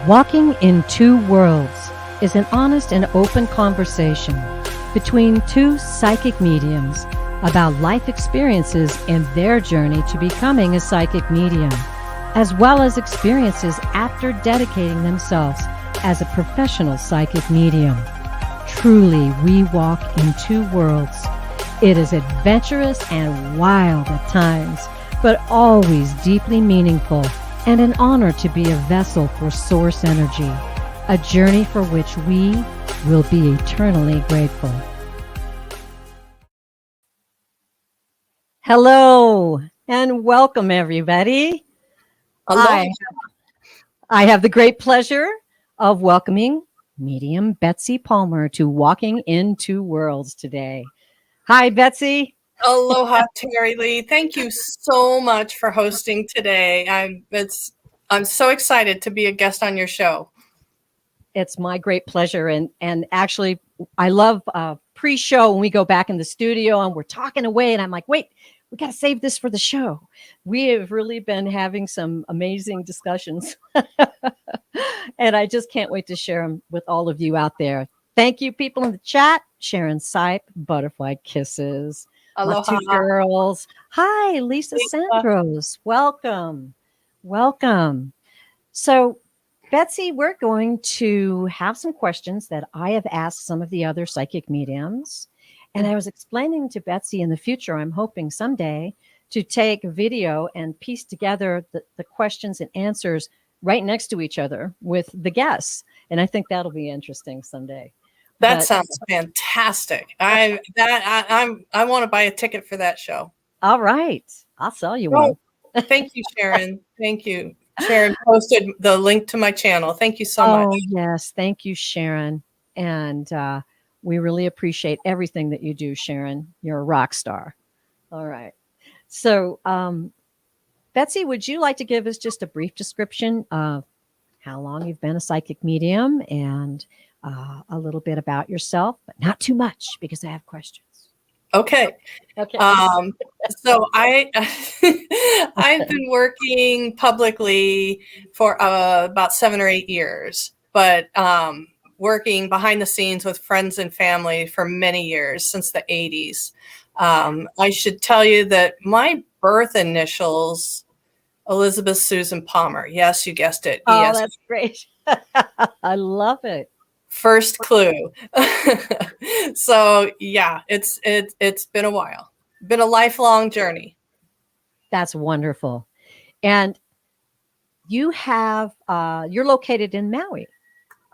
Walking in Two Worlds is an honest and open conversation between two psychic mediums about life experiences and their journey to becoming a psychic medium, as well as experiences after dedicating themselves as a professional psychic medium. Truly, we walk in two worlds. It is adventurous and wild at times, but always deeply meaningful, and an honor to be a vessel for source energy, a journey for which we will be eternally grateful. Hello and welcome, everybody. Hello. I have the great pleasure of welcoming medium Betsy Palmer to Walking in Two Worlds today. Hi, Betsy. Aloha, Terry Lee. Thank you so much for hosting today. I'm so excited to be a guest on your show. It's my great pleasure. And actually, I love pre-show when we go back in the studio and we're talking away and I'm like, wait, we got to save this for the show. We have really been having some amazing discussions. And I just can't wait to share them with all of you out there. Thank you, people in the chat. Sharon Sipe, Butterfly Kisses. Aloha. My two girls. Hi, Lisa Sandros. Welcome. Welcome. So, Betsy, we're going to have some questions that I have asked some of the other psychic mediums. And I was explaining to Betsy in the future, I'm hoping someday to take a video and piece together the questions and answers right next to each other with the guests. And I think that'll be interesting someday. That sounds fantastic. I want to buy a ticket for that show. All right. I'll sell you one. Thank you, Sharon. Thank you. Sharon posted the link to my channel. Thank you so much. Oh, yes. Thank you, Sharon. And we really appreciate everything that you do, Sharon. You're a rock star. All right. So, Betsy, would you like to give us just a brief description of how long you've been a psychic medium and a little bit about yourself, but not too much because I have questions. Okay. So I've been working publicly for about 7 or 8 years, but working behind the scenes with friends and family for many years, since the 80s. I should tell you that my birth initials, Elizabeth Susan Palmer. Yes, you guessed it. Oh, yes. That's great. I love it. First clue. So yeah, it's been a while. Been a lifelong journey. That's wonderful. And you have you're located in Maui.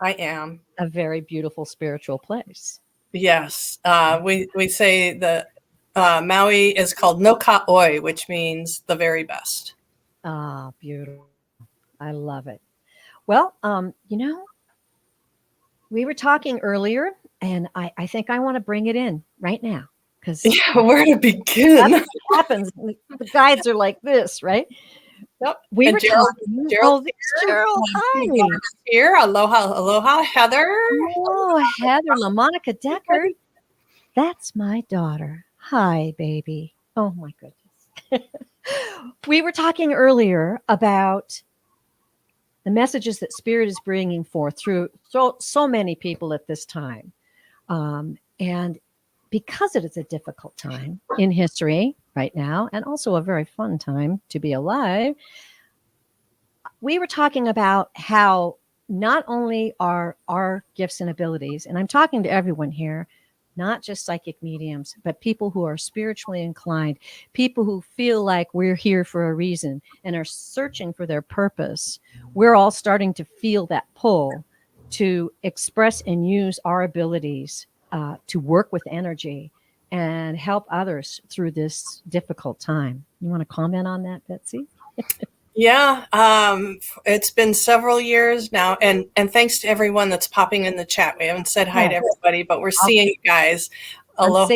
I am. A very beautiful spiritual place. Yes. We say that Maui is called no ka'oi, which means the very best. Ah, beautiful. I love it. Well, we were talking earlier, and I think I want to bring it in right now. Because where to begin? That's what happens. The guides are like this, right? Yep. We were talking. Gerald, hi. Here. Aloha, Heather. Oh, Heather LaMonica Decker. That's my daughter. Hi, baby. Oh, my goodness. We were talking earlier about the messages that Spirit is bringing forth through so many people at this time. And because it is a difficult time in history right now, and also a very fun time to be alive, we were talking about how not only are our gifts and abilities, and I'm talking to everyone here, not just psychic mediums, but people who are spiritually inclined, people who feel like we're here for a reason and are searching for their purpose. We're all starting to feel that pull to express and use our abilities to work with energy and help others through this difficult time. You want to comment on that, Betsy? Yeah, it's been several years now, and thanks to everyone that's popping in the chat. We haven't said hi to everybody, but we're seeing you guys. Aloha.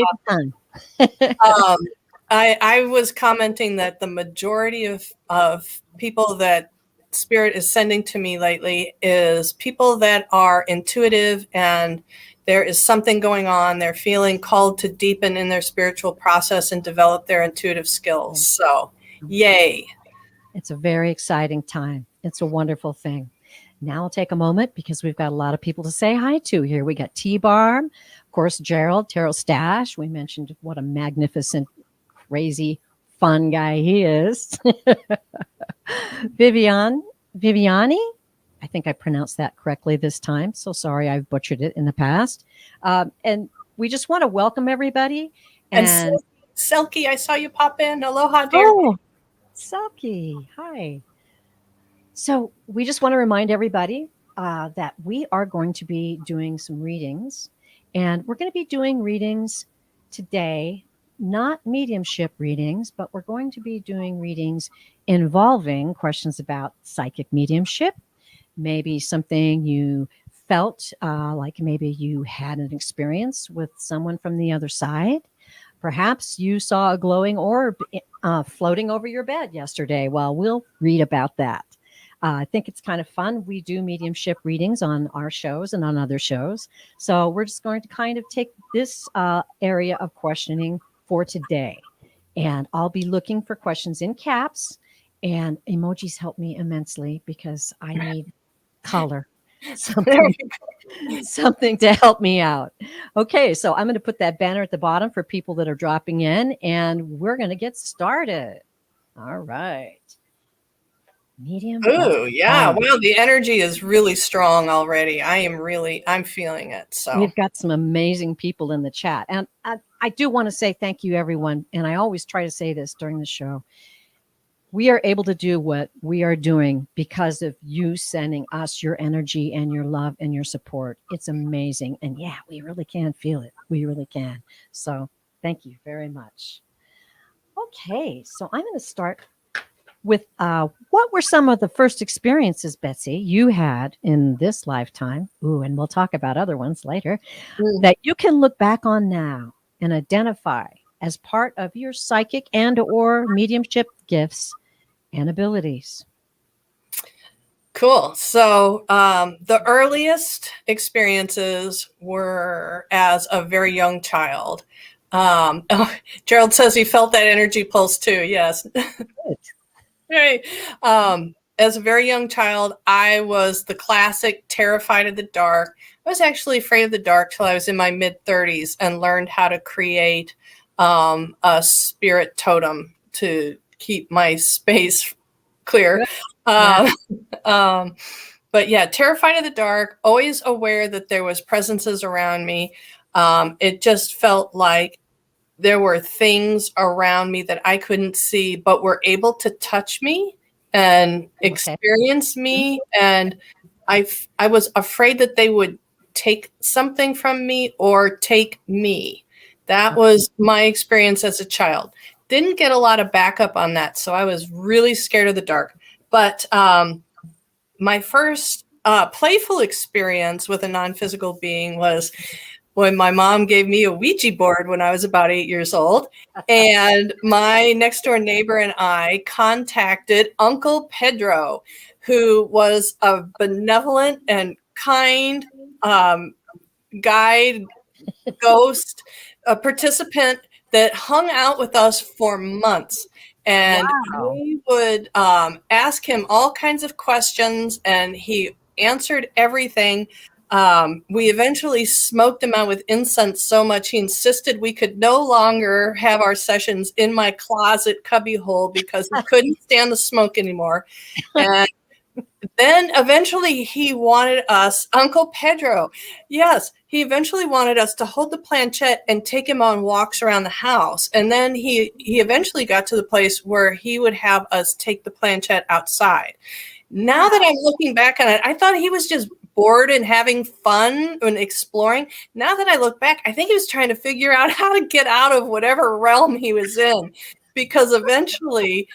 I was commenting that the majority of people that Spirit is sending to me lately is people that are intuitive and there is something going on. They're feeling called to deepen in their spiritual process and develop their intuitive skills. So, yay. It's a very exciting time. It's a wonderful thing. Now I'll take a moment because we've got a lot of people to say hi to here. We got T-Bar, of course, Gerald, Terrell Stash. We mentioned what a magnificent, crazy, fun guy he is. Viviani, I think I pronounced that correctly this time. So sorry, I've butchered it in the past. And we just want to welcome everybody. And And Selkie, I saw you pop in. Aloha, dear. oh, Selkie, hi. So we just want to remind everybody that we are going to be doing some readings, and we're going to be doing readings today, not mediumship readings, but we're going to be doing readings involving questions about psychic mediumship, maybe something you felt like maybe you had an experience with someone from the other side. Perhaps you saw a glowing orb floating over your bed yesterday. Well, we'll read about that. I think it's kind of fun. We do mediumship readings on our shows and on other shows. So we're just going to kind of take this area of questioning for today. And I'll be looking for questions in caps, and emojis help me immensely because I need color. Something to help me out. Okay, so I'm going to put that banner at the bottom for people that are dropping in, and we're going to get started. All right. Medium. Oh, yeah. Wow, the energy is really strong already. I'm feeling it. So we've got some amazing people in the chat. And I do want to say thank you, everyone. And I always try to say this during the show. We are able to do what we are doing because of you sending us your energy and your love and your support. It's amazing. And yeah, we really can feel it. We really can. So thank you very much. Okay, so I'm going to start with what were some of the first experiences, Betsy, you had in this lifetime? Ooh, and we'll talk about other ones later, that you can look back on now and identify as part of your psychic and or mediumship gifts and abilities. Cool. So the earliest experiences were as a very young child. Gerald says he felt that energy pulse too. Yes. Right. As a very young child, I was the classic terrified of the dark. I was actually afraid of the dark till I was in my mid-30s and learned how to create a spirit totem to keep my space clear. But yeah, terrified of the dark, always aware that there was presences around me. It just felt like there were things around me that I couldn't see, but were able to touch me and experience me. And I was afraid that they would take something from me or take me. That was my experience as a child. Didn't get a lot of backup on that. So I was really scared of the dark. But my first playful experience with a non-physical being was when my mom gave me a Ouija board when I was about 8 years old. And my next door neighbor and I contacted Uncle Pedro, who was a benevolent and kind guide, ghost, a participant that hung out with us for months. And we would ask him all kinds of questions, and he answered everything. We eventually smoked him out with incense so much he insisted we could no longer have our sessions in my closet cubbyhole because he couldn't stand the smoke anymore. And then eventually he wanted us, Uncle Pedro, yes, he eventually wanted us to hold the planchette and take him on walks around the house. And then he eventually got to the place where he would have us take the planchette outside. Now that I'm looking back on it, I thought he was just bored and having fun and exploring. Now that I look back, I think he was trying to figure out how to get out of whatever realm he was in, because eventually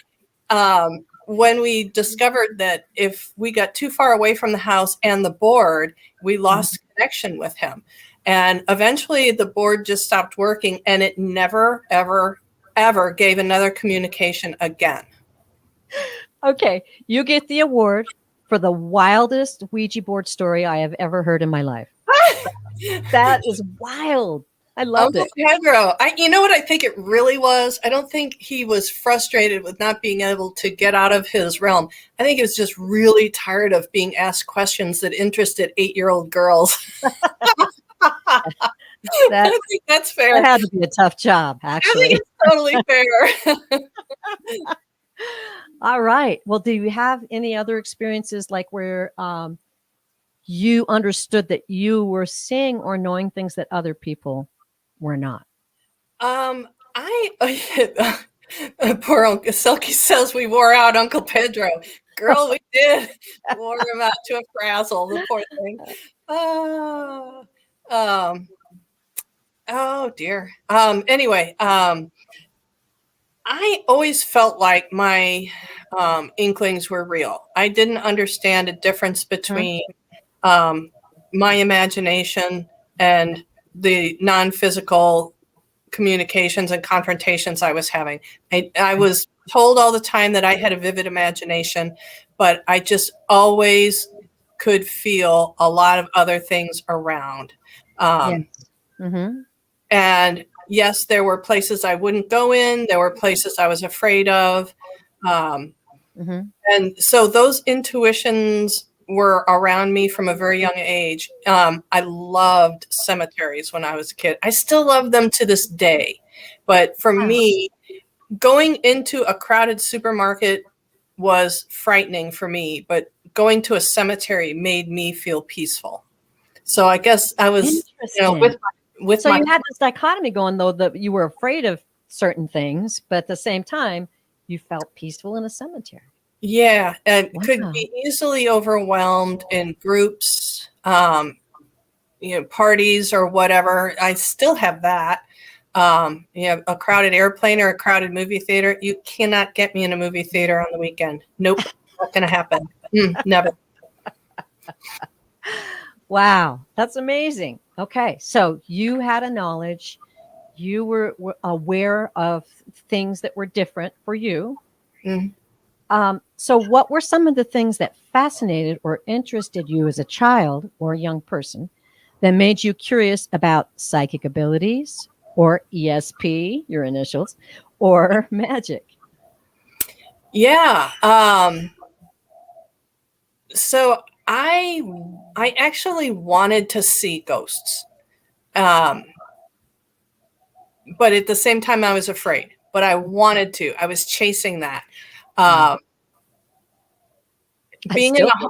when we discovered that if we got too far away from the house and the board, we lost connection with him. And eventually the board just stopped working, and it never, ever, ever gave another communication again. Okay, you get the award for the wildest Ouija board story I have ever heard in my life. That is wild. I loved Uncle it. Pedro. You know what I think it really was? I don't think he was frustrated with not being able to get out of his realm. I think he was just really tired of being asked questions that interested 8-year-old girls. That I think that's that fair. had to be a tough job, I think actually. it's totally fair. All right. Well, do you have any other experiences like where you understood that you were seeing or knowing things that other people were not? I poor Uncle Silky says we wore out Uncle Pedro. Girl, we did. Wore him out to a frazzle, the poor thing. Oh, oh dear. Anyway, I always felt like my inklings were real. I didn't understand a difference Mhm. between my imagination and the non-physical communications and confrontations I was having. I was told all the time that I had a vivid imagination, but I just always could feel a lot of other things around. Yes. Um, Mm-hmm. and yes, there were places I wouldn't go in. There were places I was afraid of. Um, Mm-hmm. and so those intuitions were around me from a very young age. I loved cemeteries when I was a kid. I still love them to this day. But for Wow. me, going into a crowded supermarket was frightening for me, but going to a cemetery made me feel peaceful. So I guess I was, Interesting. with So my you had this dichotomy going, though, that you were afraid of certain things, but at the same time, you felt peaceful in a cemetery. yeah, and could Wow. be easily overwhelmed in groups, parties or whatever. I still have that. A crowded airplane or a crowded movie theater. You cannot get me in a movie theater on the weekend. Nope, not going to happen. Never. Wow. That's amazing. Okay. So you had a knowledge, you were aware of things that were different for you. Mm. So, what were some of the things that fascinated or interested you as a child or a young person that made you curious about psychic abilities or ESP, your initials, or magic? Yeah. So I actually wanted to see ghosts, um, but at the same time I was afraid. But I wanted to. I was chasing that. Wow. Um, I being in still a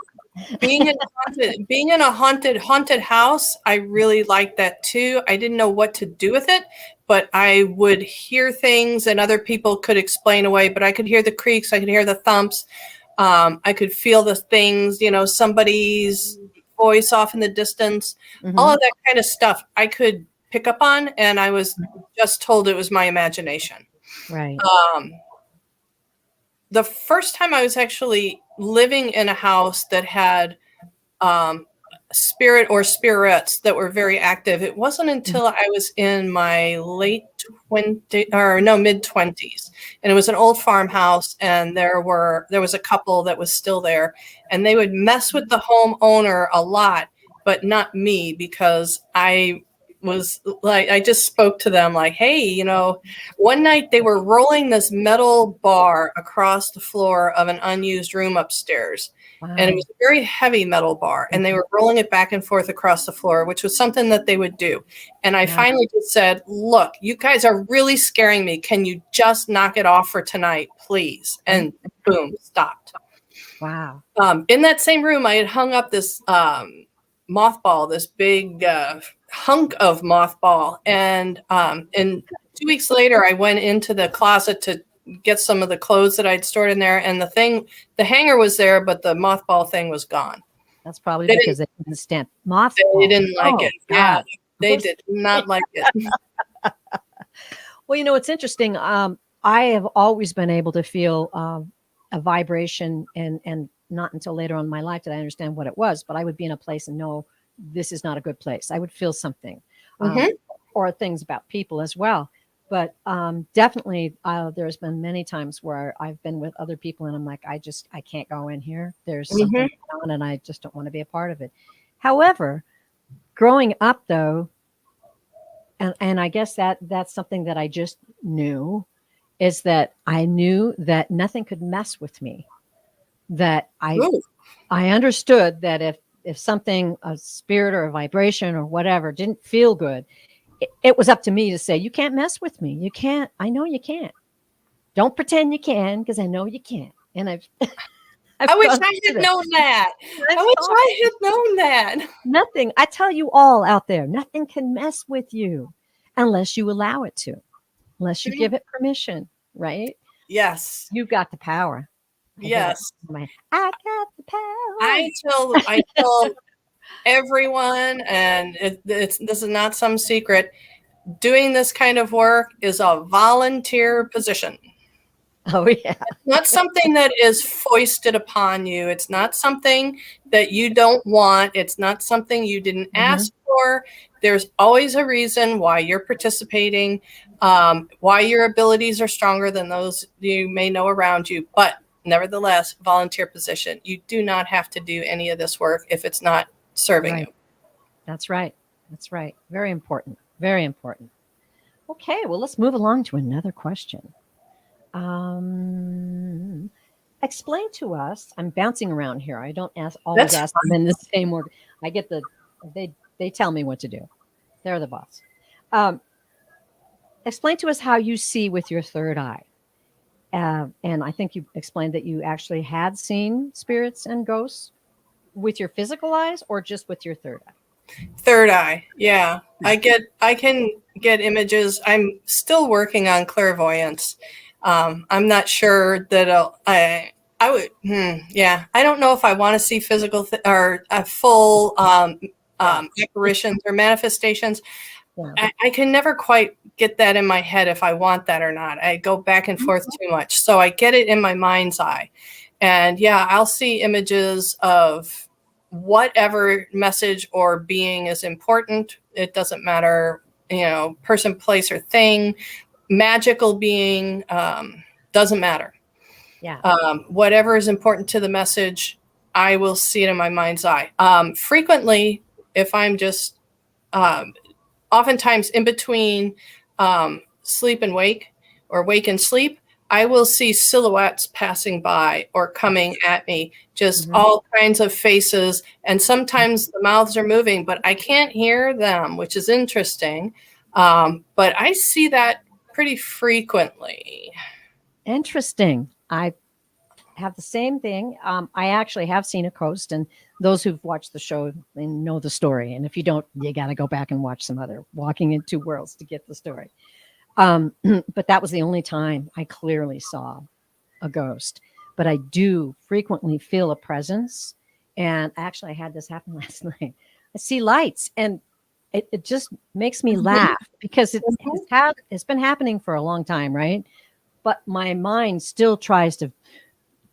being in a haunted house, I really liked that too. I didn't know what to do with it, but I would hear things and other people could explain away, but I could hear the creaks, I could hear the thumps, I could feel the things, somebody's voice off in the distance, all hmm of that kind of stuff I could pick up on, and I was just told it was my imagination. right. Um, the first time I was actually living in a house that had um, spirit or spirits that were very active. It wasn't Mhm. until I was in my late 20 or no mid 20s, and it was an old farmhouse, and there was a couple that was still there, and they would mess with the homeowner a lot, but not me because I was like I just spoke to them like, hey, one night they were rolling this metal bar across the floor of an unused room upstairs, and it was Wow. a very heavy metal bar, and they were rolling it back and forth across the floor, which was something that they would do. And I Wow. finally just said, look, you guys are really scaring me. Can you just knock it off for tonight, please? And boom, stopped. Wow. In that same room, I had hung up this mothball, this big hunk of mothball. And 2 weeks later, I went into the closet to get some of the clothes that I'd stored in there. And the hanger was there, but the mothball thing was gone. That's probably They didn't, because they couldn't stand they mothballs. didn't like Oh, it. Yeah, God. they did not like it. Well, it's interesting. I have always been able to feel a vibration, and not until later on in my life did I understand what it was. But I would be in a place and know this is not a good place. I would feel something, um, Hmm. or things about people as well. But definitely, there's been many times where I've been with other people, and I'm like, I can't go in here. There's something Hmm. going on, and I just don't want to be a part of it. However, growing up, though, And I guess that's something that I just knew, is that I knew that nothing could mess with me. That Ooh. I understood that if something, a spirit or a vibration or whatever, didn't feel good, it was up to me to say, you can't mess with me. You can't. I know you can't. Don't pretend you can, because I know you can't. And I've I I've wish gone I through had this. known that. I I wish saw I had known that. nothing. I tell you all out there, nothing can mess with you unless you allow it to, unless you give it permission, right? Yes. You've got the power. I hear that Yes. in my, I got the power. I tell everyone, and this is not some secret. Doing this kind of work is a volunteer position. Oh yeah. Not something that is foisted upon you. It's not something that you don't want. It's not something you didn't Mm-hmm. ask for. There's always a reason why you're participating, why your abilities are stronger than those you may know around you. But nevertheless, volunteer position. You do not have to do any of this work if it's not serving you. Right. That's right. That's right. Very important. Very important. Okay, well, let's move along to another question. Um, Explain to us. I'm bouncing around here. I don't always That's ask them in the same order. I get they tell me what to do. They're the boss. Um, Explain to us how you see with your third eye. And I think you explained that you actually had seen spirits and ghosts with your physical eyes, or just with your third eye. third eye. Yeah. I can get images. I'm still working on clairvoyance. I'm not sure that I would, yeah. I don't know if I want to see physical or full Yeah. apparitions or manifestations. Yeah. I can never quite get that in my head if I want that or not. I go back and forth too much. So I get it in my mind's eye. And yeah, I'll see images of whatever message or being is important. It doesn't matter, person, place, or thing. Magical being, doesn't matter. Yeah. Whatever is important to the message, I will see it in my mind's eye. Frequently, if I'm just oftentimes in between sleep and wake, or wake and sleep, I will see silhouettes passing by or coming at me, just Mhm. all kinds of faces. And sometimes the mouths are moving, but I can't hear them, which is interesting. But I see that pretty frequently. Interesting. I have the same thing. I actually have seen a ghost, and those who've watched the show, they know the story. And if you don't, you got to go back and watch some other Walking in Two Worlds to get the story. But that was the only time I clearly saw a ghost. But I do frequently feel a presence. And actually, I had this happen last night. I see lights, and it just makes me laugh because it's been happening for a long time, right? But my mind still tries to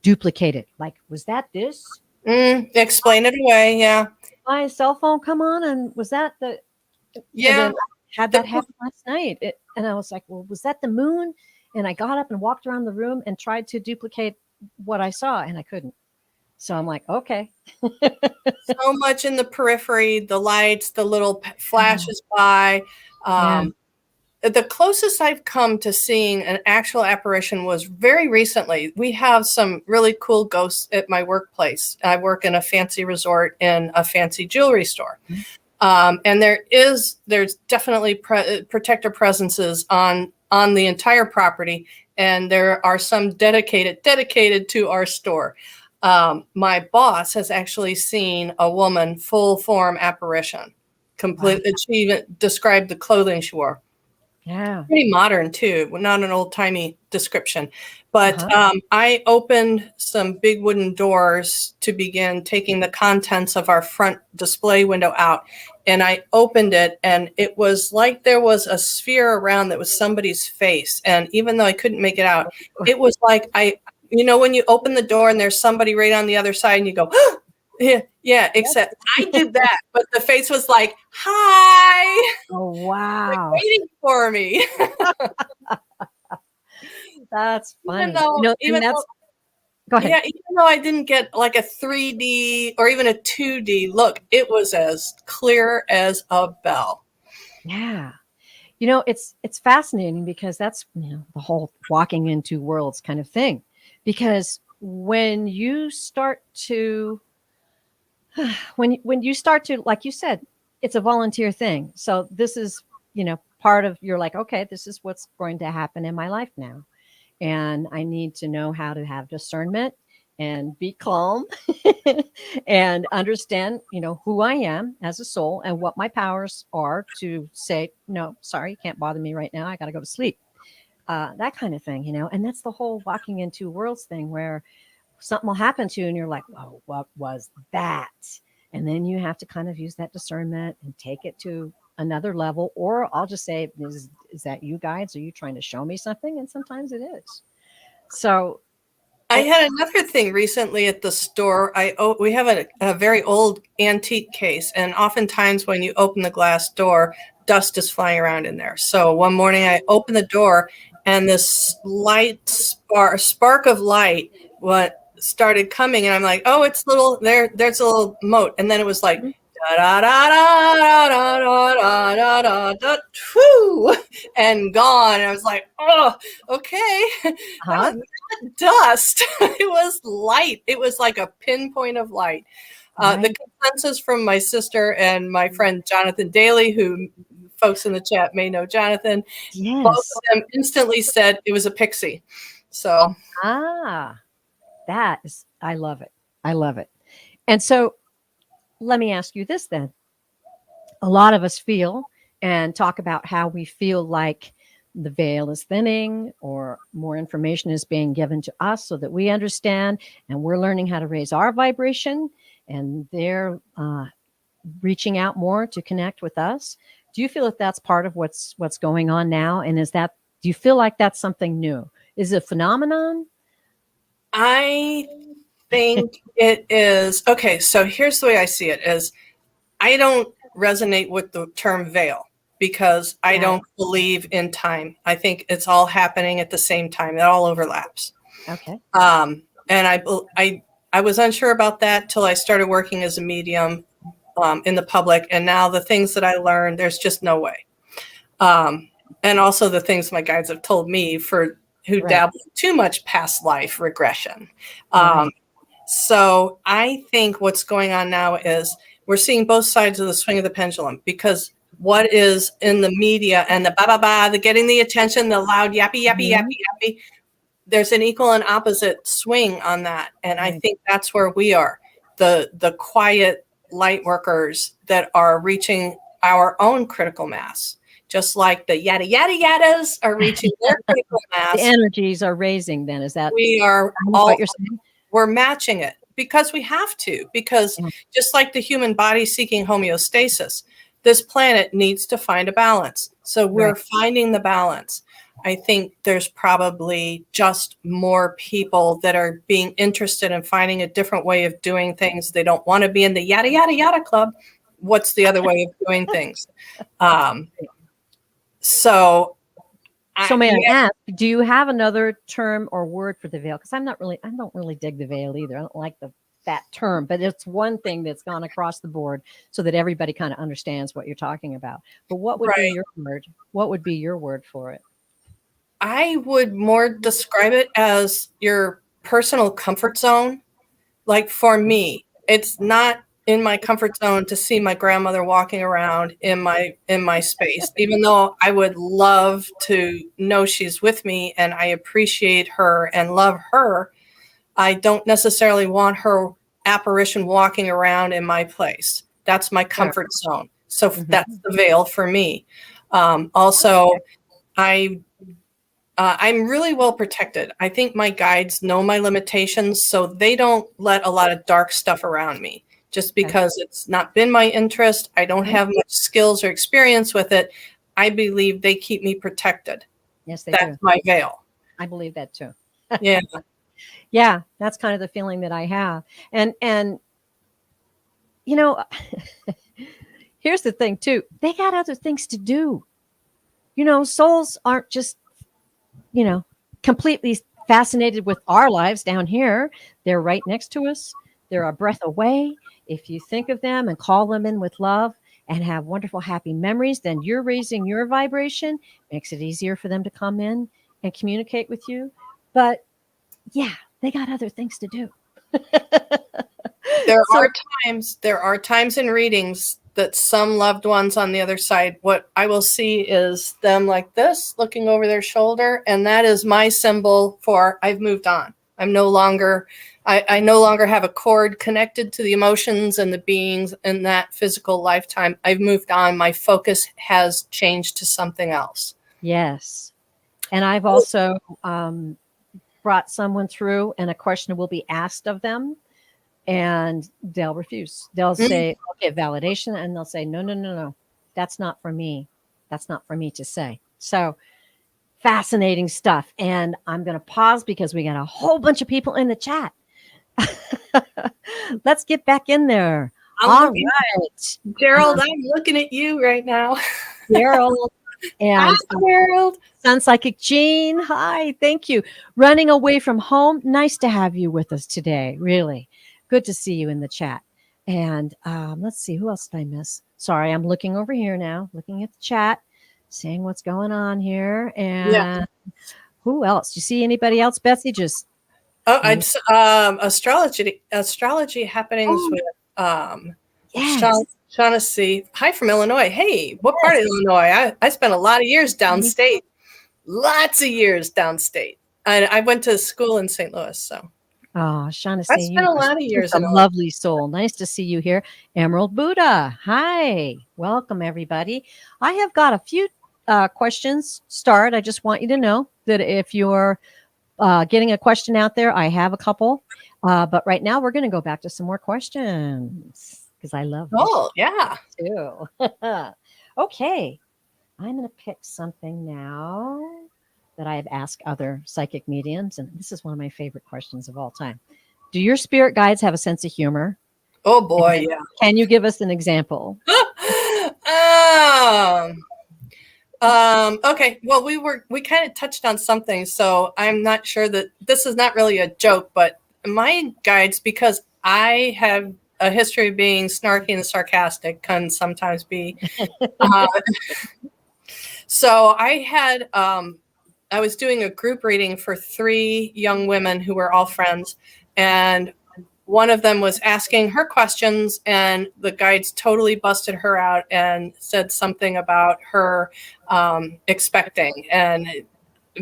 duplicate it. Like, was that this? Explain it away. Yeah. My cell phone come on, and was that the? And Yeah. then I had that happen last night, and I was like, well, was that the moon? And I got up and walked around the room and tried to duplicate what I saw, and I couldn't. So I'm like, okay. So much in the periphery, the lights, the little flashes by. Yeah. The closest I've come to seeing an actual apparition was very recently. We have some really cool ghosts at my workplace. I work in a fancy resort in a fancy jewelry store. And there's definitely protector presences on the entire property. And there are some dedicated to our store. My boss has actually seen a woman full form apparition. Completely, wow. She even described the clothing she wore. Yeah. Pretty modern too, not an old timey description. But I opened some big wooden doors to begin taking the contents of our front display window out. And I opened it, and it was like there was a sphere around that was somebody's face. And even though I couldn't make it out, it was like when you open the door and there's somebody right on the other side and you go, yeah, except I did that, but the face was like, hi. Oh, wow. Like waiting for me. That's funny. Go ahead. Yeah, even though I didn't get like a 3D or even a 2D look, it was as clear as a bell. Yeah. It's fascinating because that's the whole walking in two worlds kind of thing. Because when you start to when you start to, like you said, it's a volunteer thing. So this is, part of, you're like, okay, this is what's going to happen in my life now. And I need to know how to have discernment and be calm and understand, who I am as a soul and what my powers are to say, no, sorry, you can't bother me right now. I got to go to sleep. That kind of thing, and that's the whole walking in two worlds thing where something will happen to you and you're like, oh, what was that? And then you have to kind of use that discernment and take it to another level. Or I'll just say, is that you guys? Are you trying to show me something? And sometimes it is. So I had another thing recently at the store. We have a very old antique case, and oftentimes when you open the glass door, dust is flying around in there. So one morning I opened the door, and this spark of light started coming, and I'm like, oh, it's little there. There's a little mote, and then it was like da da da da da da da da da da, and gone. And I was like, oh, okay. That was dust. It was light. It was like a pinpoint of light. right. The consensus from my sister and my friend Jonathan Daly, who folks in the chat may know Jonathan, both of them instantly said it was a pixie. So that is, I love it. I love it. And so let me ask you this then. A lot of us feel and talk about how we feel like the veil is thinning or more information is being given to us so that we understand and we're learning how to raise our vibration, and they're reaching out more to connect with us. Do you feel that that's part of what's going on now? And do you feel like that's something new? Is it a phenomenon? I think it is. Okay, so here's the way I see it is I don't resonate with the term veil because I don't believe in time. I think it's all happening at the same time. It all overlaps. Okay. And I was unsure about that till I started working as a medium in the public. And now the things that I learned, there's just no way. And also the things my guides have told me who dabble in too much past life regression. So I think what's going on now is we're seeing both sides of the swing of the pendulum, because what is in the media and the the getting the attention, the loud yappy, yappy, yappy, yappy, there's an equal and opposite swing on that. And I think that's where we are, the quiet light workers that are reaching our own critical mass, just like the yada, yada, yadas are reaching their critical mass. The energies are raising then. Is that we are what you're saying? We're matching it because we have to, because just like the human body seeking homeostasis, this planet needs to find a balance. So we're finding the balance. I think there's probably just more people that are being interested in finding a different way of doing things. They don't want to be in the yada, yada, yada club. What's the other way of doing things? So may I ask, do you have another term or word for the veil? Because I don't really dig the veil either. I don't like that term, but it's one thing that's gone across the board so that everybody kind of understands what you're talking about. But what would be your word? What would be your word for it? I would more describe it as your personal comfort zone. Like for me, it's not in my comfort zone to see my grandmother walking around in my space, even though I would love to know she's with me and I appreciate her and love her. I don't necessarily want her apparition walking around in my place. That's my comfort zone. So that's the veil for me. Also, I'm really well protected. I think my guides know my limitations, so they don't let a lot of dark stuff around me. Just because it's not been my interest, I don't have much skills or experience with it, I believe they keep me protected. Yes, That's my veil. I believe that too. Yeah. Yeah, that's kind of the feeling that I have. And here's the thing too. They got other things to do. Souls aren't just, completely fascinated with our lives down here. They're right next to us. They're a breath away. If you think of them and call them in with love and have wonderful, happy memories, then you're raising your vibration, makes it easier for them to come in and communicate with you. But yeah, they got other things to do. There So, are times in readings that some loved ones on the other side, what I will see is them like this, looking over their shoulder, and that is my symbol for I've moved on. I'm no longer, I no longer have a cord connected to the emotions and the beings in that physical lifetime. I've moved on. My focus has changed to something else. yes. And I've also brought someone through, and a question will be asked of them, and they'll refuse. They'll say, okay, validation, and they'll say, no, no, no, no, that's not for me. That's not for me to say. So fascinating stuff. And I'm going to pause because we got a whole bunch of people in the chat. Let's get back in there. All right. Gerald, I'm looking at you right now. Gerald and Gerald. Sun Psychic Jean. Hi, thank you. Running away from home. Nice to have you with us today. Really good to see you in the chat. And let's see, who else did I miss? Sorry, I'm looking over here now, looking at the chat, seeing what's going on here. And who else? You see anybody else, Betsy? Just astrology happenings with yes. Shaughnessy. Hi from Illinois. Hey, what part of Illinois? I spent a lot of years downstate. Lots of years downstate. I went to school in St. Louis, so. Oh, Shaughnessy, I spent a lot of years in a lovely soul. Nice to see you here. Emerald Buddha. Hi. Welcome, everybody. I have got a few questions. I just want you to know that if you're getting a question out there, I have a couple. But right now, we're going to go back to some more questions because I love yeah. too. Okay. I'm going to pick something now that I have asked other psychic mediums, and this is one of my favorite questions of all time. Do your spirit guides have a sense of humor? Oh boy, yeah. Can you give us an example? Okay. Well, we kind of touched on something, so I'm not sure that this is not really a joke, but my guides, because I have a history of being snarky and sarcastic, can sometimes be. So I was doing a group reading for 3 young women who were all friends, and one of them was asking her questions, and the guides totally busted her out and said something about her expecting. And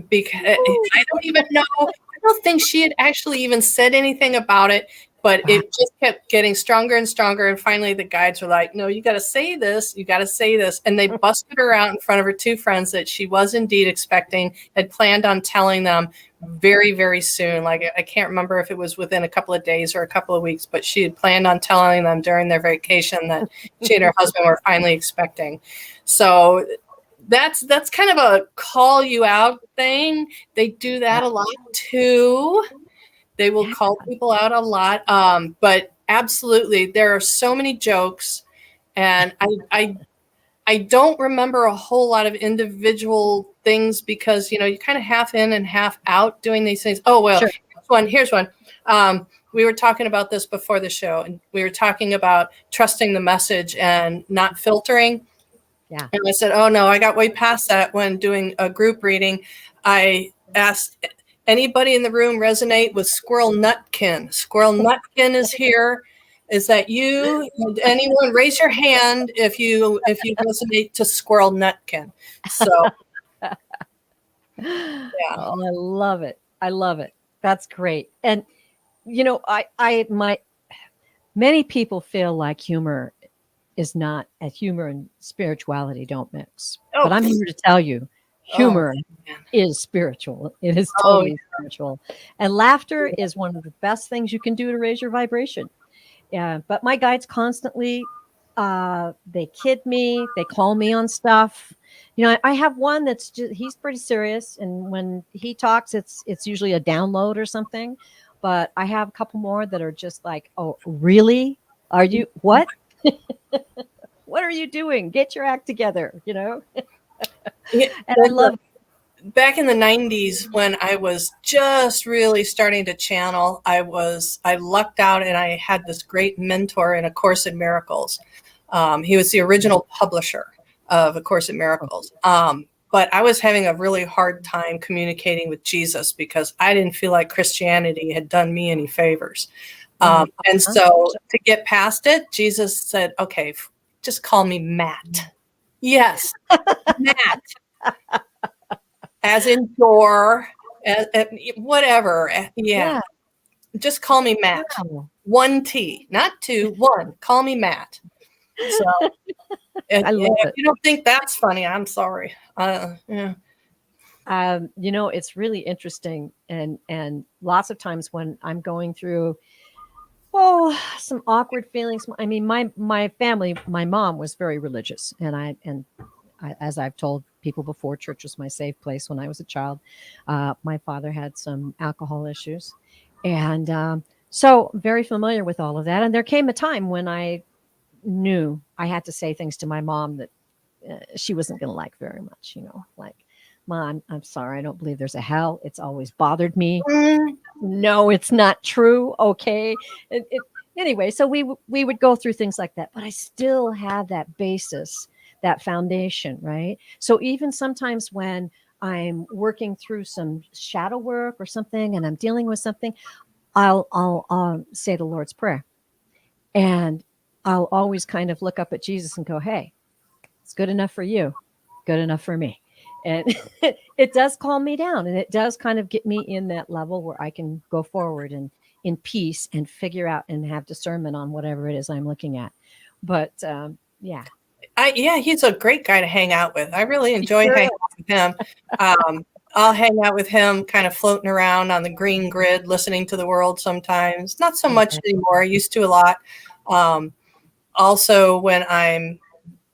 because I don't even know, I don't think she had actually even said anything about it, but it just kept getting stronger and stronger. And finally the guides were like, no, you got to say this. You got to say this. And they busted her out in front of her 2 friends that she was indeed expecting, had planned on telling them very, very soon. Like, I can't remember if it was within a couple of days or a couple of weeks, but she had planned on telling them during their vacation that she and her husband were finally expecting. So that's kind of a call you out thing. They do that a lot too. They will call people out a lot. But absolutely, there are so many jokes, and I don't remember a whole lot of individual things because, you kind of half in and half out doing these things. Oh, well, sure. Here's one. We were talking about this before the show, and we were talking about trusting the message and not filtering. Yeah. And I said, oh no, I got way past that when doing a group reading. I asked, anybody in the room resonate with Squirrel Nutkin? Squirrel Nutkin is here. Is that you? Anyone raise your hand if you resonate to Squirrel Nutkin? So yeah. Oh, I love it. I love it. That's great. And many people feel like humor is not, humor and spirituality don't mix. Oh. But I'm here to tell you, humor is spiritual. It is totally spiritual. And laughter is one of the best things you can do to raise your vibration. Yeah, but my guides constantly, they kid me. They call me on stuff. I have one that's just, he's pretty serious. And when he talks, it's usually a download or something. But I have a couple more that are just like, oh, really? Are you, what? What are you doing? Get your act together, And I love back in the 90s when I was just really starting to channel, I lucked out and I had this great mentor in A Course in Miracles. He was the original publisher of A Course in Miracles. But I was having a really hard time communicating with Jesus because I didn't feel like Christianity had done me any favors. And so to get past it, Jesus said, okay, just call me Matt. Yes, Matt. As in door, whatever. Yeah. Just call me Matt. Wow. 1 T, not 2, 1. Call me Matt. So I love if it. you don't think that's funny, I'm sorry. Yeah. It's really interesting, and lots of times when I'm going through some awkward feelings. I mean, my family, my mom was very religious, and as I've told people before, church was my safe place when I was a child. My father had some alcohol issues, and so very familiar with all of that. And there came a time when I knew I had to say things to my mom that she wasn't going to like very much. Like, Mom, I'm sorry, I don't believe there's a hell. It's always bothered me. No, it's not true. Okay. Anyway, so we would go through things like that, but I still have that basis, that foundation, right? So even sometimes when I'm working through some shadow work or something, and I'm dealing with something, I'll say the Lord's Prayer, and I'll always kind of look up at Jesus and go, "Hey, it's good enough for you, good enough for me." And it does calm me down, and it does kind of get me in that level where I can go forward and in peace and figure out and have discernment on whatever it is I'm looking at. But yeah. He's a great guy to hang out with. I really enjoy hanging out with him. I'll hang out with him kind of floating around on the green grid, listening to the world sometimes. Not so much anymore. I used to a lot. Also, when I'm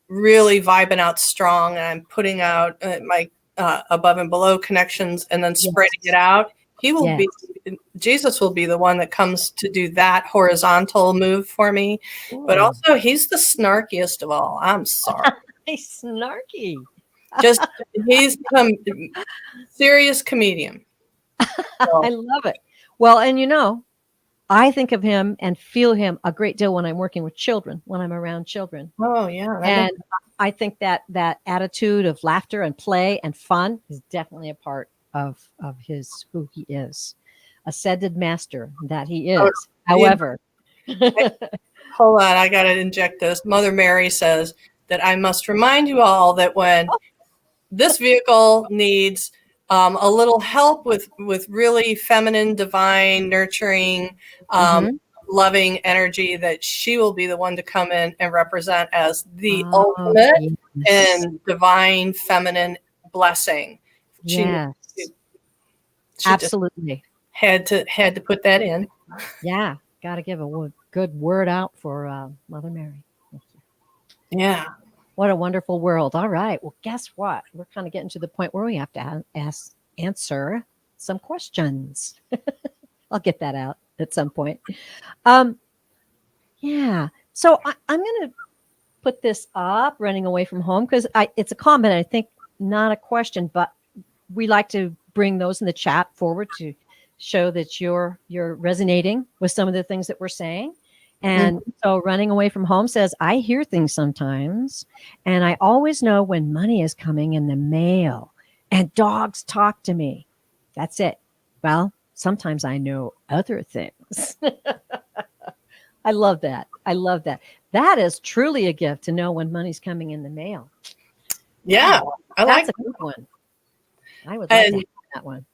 really vibing out strong and I'm putting out my above and below connections and then spreading it out, Jesus will be the one that comes to do that horizontal move for me. Ooh. But also he's the snarkiest of all. I'm sorry. He's snarky. He's serious comedian. So. I love it. Well, and I think of him and feel him a great deal when I'm working with children, when I'm around children. Oh, yeah. And I think that attitude of laughter and play and fun is definitely a part of who he is. Ascended master that he is. However. Hold on, I got to inject this. Mother Mary says that I must remind you all that when this vehicle needs a little help with really feminine, divine, nurturing, loving energy, that she will be the one to come in and represent as the ultimate and divine feminine blessing. Yes. She absolutely had to put that in. Yeah, got to give a good word out for Mother Mary. Yeah. What a wonderful world. All right. Well, guess what? We're kind of getting to the point where we have to answer some questions. I'll get that out at some point. Yeah. So I'm going to put this up, running away from home, because it's a comment, I think, not a question, but we like to bring those in the chat forward to show that you're resonating with some of the things that we're saying. And so running away from home says, I hear things sometimes, and I always know when money is coming in the mail, and dogs talk to me. That's it. Well, sometimes I know other things. I love that. I love that. That is truly a gift, to know when money's coming in the mail. Yeah. That's a good one. I would like to have that one.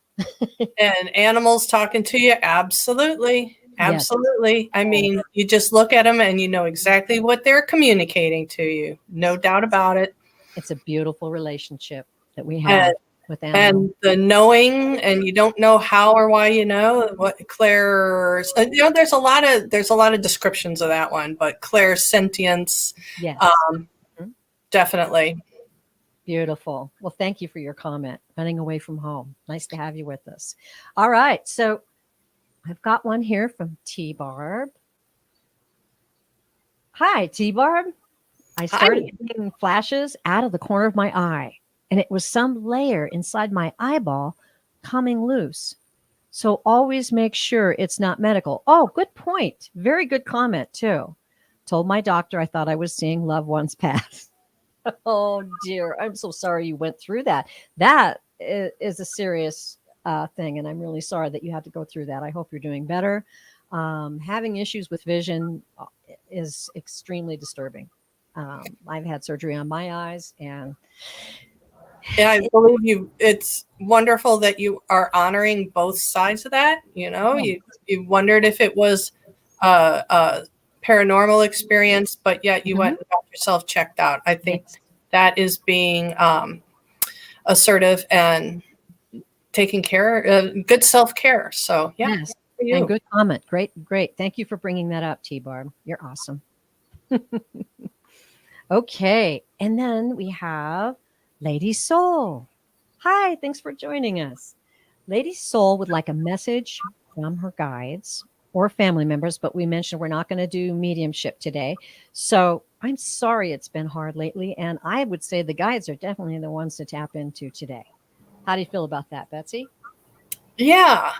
And animals talking to you. Absolutely. Absolutely. Yes. I mean, you just look at them and you know exactly what they're communicating to you. No doubt about it. It's a beautiful relationship that we have with animals. And the knowing, and you don't know how or why you know. What Claire's, there's a lot of descriptions of that one, but Claire's sentience, yes. Definitely. Beautiful. Well, thank you for your comment. Running away from home. Nice to have you with us. All right. So I've got one here from T-Barb. Hi, T-Barb. I started seeing flashes out of the corner of my eye, and it was some layer inside my eyeball coming loose. So always make sure it's not medical. Oh, good point. Very good comment, too. Told my doctor I thought I was seeing loved ones pass. Oh dear, I'm so sorry you went through that. That is a serious thing, and I'm really sorry that you had to go through that. I hope you're doing better. Having issues with vision is extremely disturbing. I've had surgery on my eyes, and Yeah, I believe you. It's wonderful that you are honoring both sides of that. You wondered if it was a paranormal experience, but yet you went and got yourself checked out. I think that is being assertive and taking care, good self-care. So yeah, yes, for and you. good comment. Great, great. Thank you for bringing that up, T Barb. You're awesome. Okay, and then we have Lady Soul. Hi, thanks for joining us. Lady Soul would like a message from her guides or family members, but we mentioned we're not going to do mediumship today. So I'm sorry it's been hard lately, and I would say the guides are definitely the ones to tap into today. How do you feel about that, Betsy? Yeah.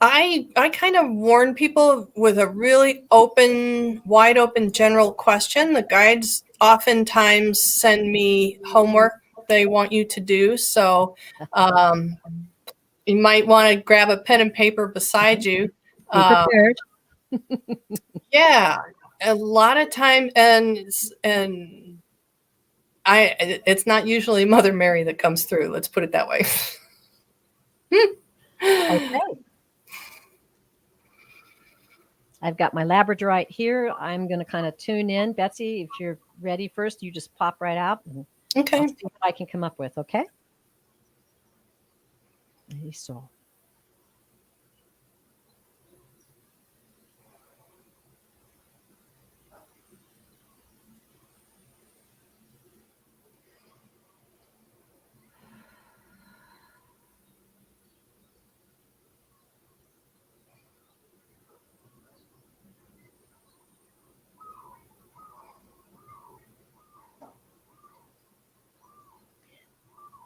I kind of warn people with a really open, wide open general question. The guides oftentimes send me homework they want you to do. So um, you might want to grab a pen and paper beside you. Be prepared. Yeah, a lot of time, and it's not usually Mother Mary that comes through. Let's put it that way. Okay. I've got my Labradorite here. I'm going to kind of tune in. Betsy, if you're ready first, you just pop right out and Okay. I'll see what I can come up with, okay? Lady Soul.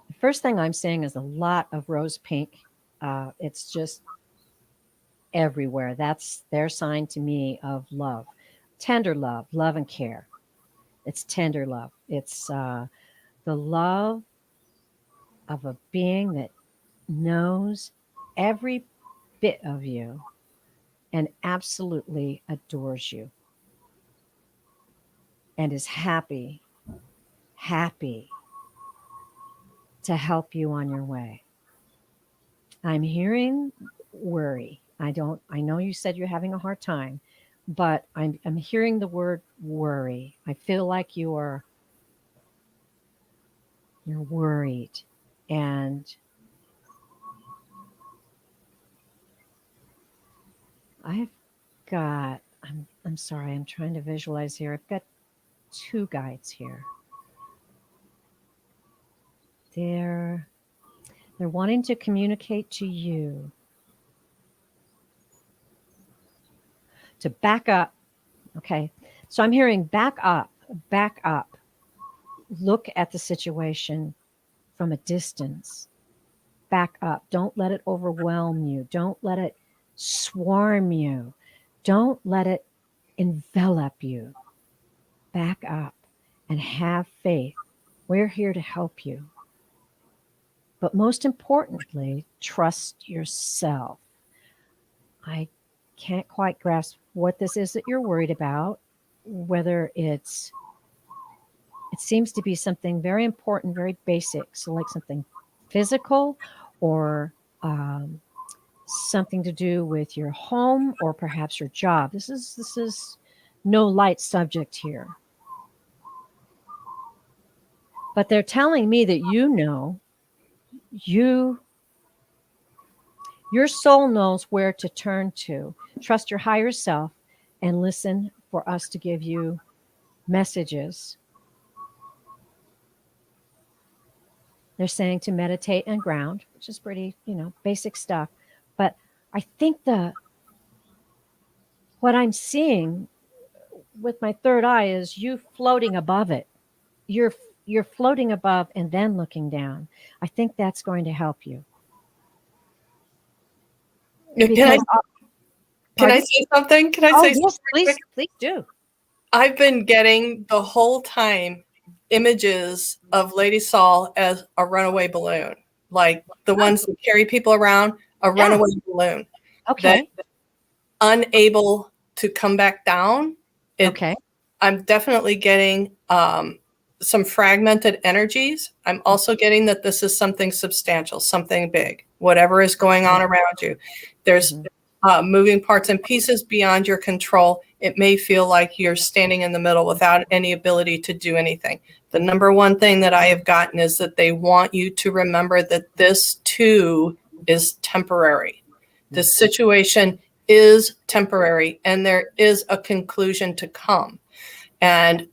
The first thing I'm seeing is a lot of rose pink. It's just everywhere. That's their sign to me of love, tender love, love and care. It's tender love. It's the love of a being that knows every bit of you and absolutely adores you and is happy, happy to help you on your way. I'm hearing worry. I know you said you're having a hard time, but I'm hearing the word worry. I feel like you're worried. And I've I'm sorry, I'm trying to visualize here. I've got two guides here. They're they're wanting to communicate to you to back up. Okay. So I'm hearing back up, back up. Look at the situation from a distance. Back up. Don't let it overwhelm you. Don't let it swarm you. Don't let it envelop you. Back up and have faith. We're here to help you. But most importantly, trust yourself. I can't quite grasp what this is that you're worried about, whether it seems to be something very important, very basic. So, like something physical or um, something to do with your home or perhaps your job. This is no light subject here. But they're telling me that you your soul knows where to turn to. Trust your higher self and listen for us to give you messages. They're saying to meditate and ground, which is pretty, basic stuff. But I think what I'm seeing with my third eye is you floating above it. You're you're floating above and then looking down. I think that's going to help you Can I because Can I Pardon? say something? Can I Oh, say something yes, real please, quick? please do. I've been getting the whole time images of Lady Saul as a runaway balloon, like the Oh, ones that carry people around, a yeah. runaway balloon that Okay. unable to come back down. It, Okay. I'm definitely getting some fragmented energies. I'm also getting that this is something substantial, something big, whatever is going on around you. There's Mhm. moving parts and pieces beyond your control. It may feel like you're standing in the middle without any ability to do anything. The number one thing that I have gotten is that they want you to remember that this too is temporary. This situation is temporary and there is a conclusion to come. And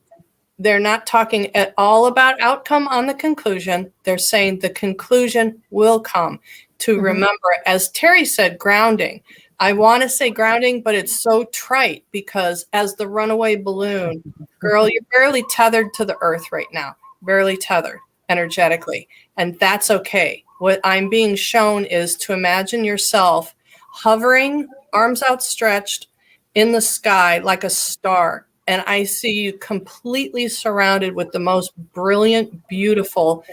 they're not talking at all about outcome on the conclusion. They're saying the conclusion will come. To Mhm. remember, as Terry said, grounding. I want to say grounding, but it's so trite because as the runaway balloon, girl, you're barely tethered to the earth right now, barely tethered energetically. And that's okay. What I'm being shown is to imagine yourself hovering, arms outstretched in the sky like a star. And I see you completely surrounded with the most brilliant, beautiful,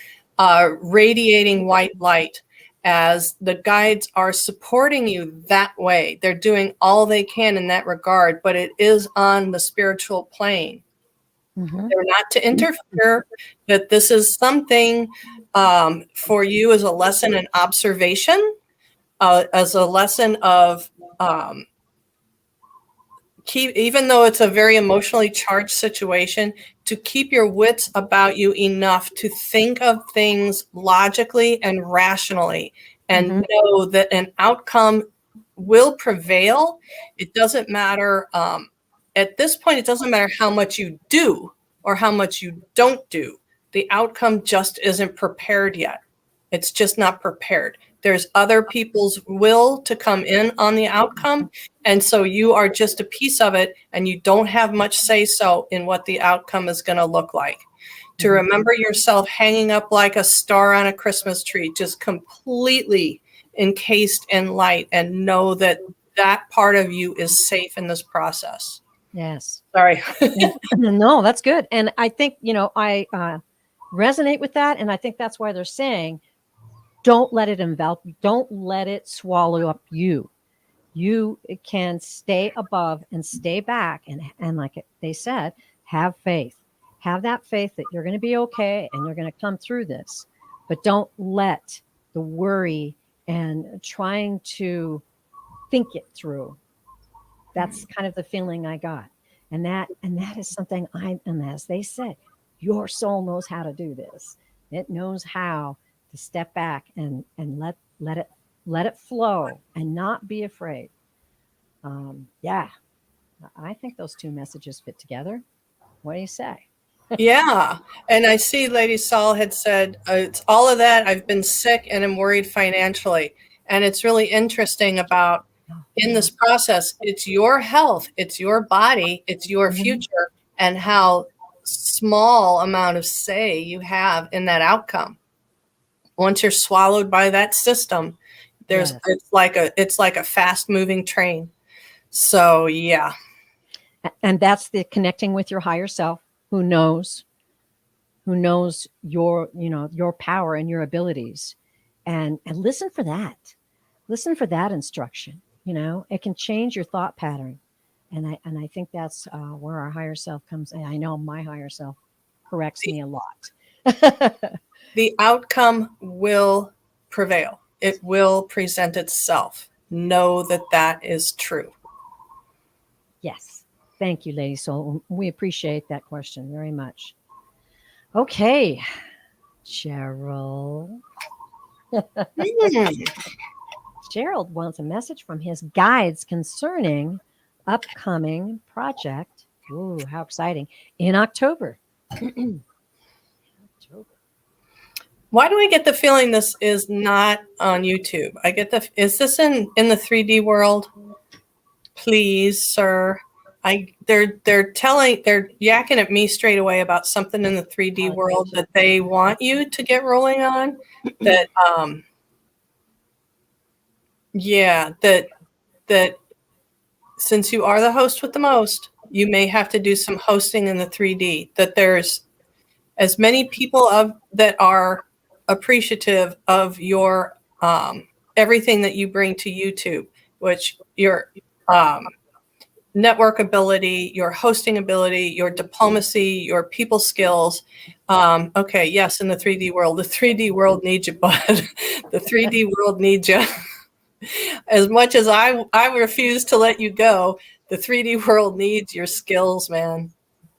radiating white light as the guides are supporting you that way. They're doing all they can in that regard, but it is on the spiritual plane. Mhm. They're not to interfere, that this is something for you as a lesson in observation, as a lesson of keep, even though it's a very emotionally charged situation, to keep your wits about you enough to think of things logically and rationally and Mhm. know that an outcome will prevail. It doesn't matter. At this point, it doesn't matter how much you do or how much you don't do. The outcome just isn't prepared yet. It's just not prepared. There's other people's will to come in on the outcome. And so you are just a piece of it and you don't have much say so in what the outcome is going to look like. To Mhm. remember yourself hanging up like a star on a Christmas tree, just completely encased in light, and know that that part of you is safe in this process. Yes. Sorry. And no, that's good. And I think, I resonate with that. And I think that's why they're saying, don't let it envelop you. Don't let it swallow up you. You can stay above and stay back. And like they said, have faith. Have that faith that you're going to be okay and you're going to come through this. But don't let the worry and trying to think it through. That's kind of the feeling I got. And that is something and as they said, your soul knows how to do this. It knows how to step back and let it flow and not be afraid. Yeah, I think those two messages fit together. What do you say? Yeah. And I see Lady Saul had said, it's all of that. I've been sick and am worried financially. And it's really interesting about Oh, in yeah. this process, it's your health, it's your body, it's your Mhm. future, and how small amount of say you have in that outcome. Once you're swallowed by that system, there's Yes. it's like a fast moving train. So yeah. And that's the connecting with your higher self who knows your power and your abilities, and listen for that. Listen for that instruction. It can change your thought pattern. And I think that's where our higher self comes. And I know my higher self corrects me a lot. The outcome will prevail. It will present itself. Know that that is true. Yes. Thank you, Lady Soul. We appreciate that question very much. Okay, Cheryl. Mm. Gerald wants a message from his guides concerning upcoming project. Ooh, how exciting. In October. October. Why do I get the feeling this is not on YouTube? Is this in the 3D world? Please, sir. They're yakking at me straight away about something in the 3D world that they want you to get rolling on. That yeah, that since you are the host with the most, you may have to do some hosting in the 3D, that there's as many people that are appreciative of your everything that you bring to YouTube, which your network ability, your hosting ability, your diplomacy, your people skills. Okay, yes, in the 3D world, the 3D world needs you, bud. The 3D world needs you. As much as I refuse to let you go, the 3D world needs your skills, man.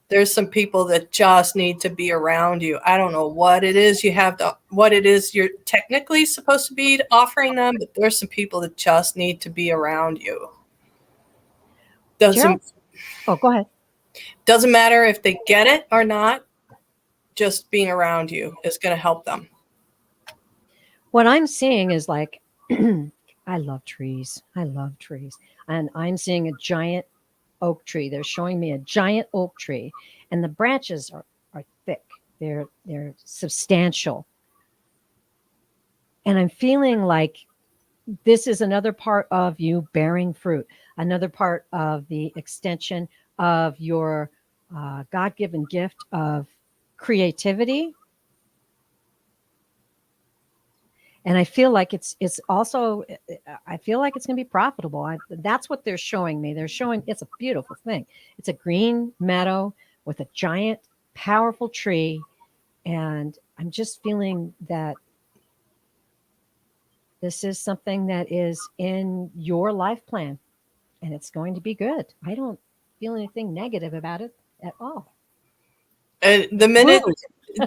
There's some people that just need to be around you. I don't know what it is you have to, what it is you're technically supposed to be offering them, but there's some people that just need to be around you. Gerald? Oh, go ahead. Doesn't matter if they get it or not, just being around you is going to help them. What I'm seeing is like, I love trees. I love trees. And I'm seeing a giant oak tree. They're showing me a giant oak tree, and the branches are thick. They're substantial. And I'm feeling like this is another part of you bearing fruit, another part of the extension of your God-given gift of creativity. And I feel like it's also, I feel like it's going to be profitable. That's what they're showing me. They're showing it's a beautiful thing. It's a green meadow with a giant, powerful tree. And I'm just feeling that this is something that is in your life plan, and it's going to be good. I don't feel anything negative about it at all. And the minute,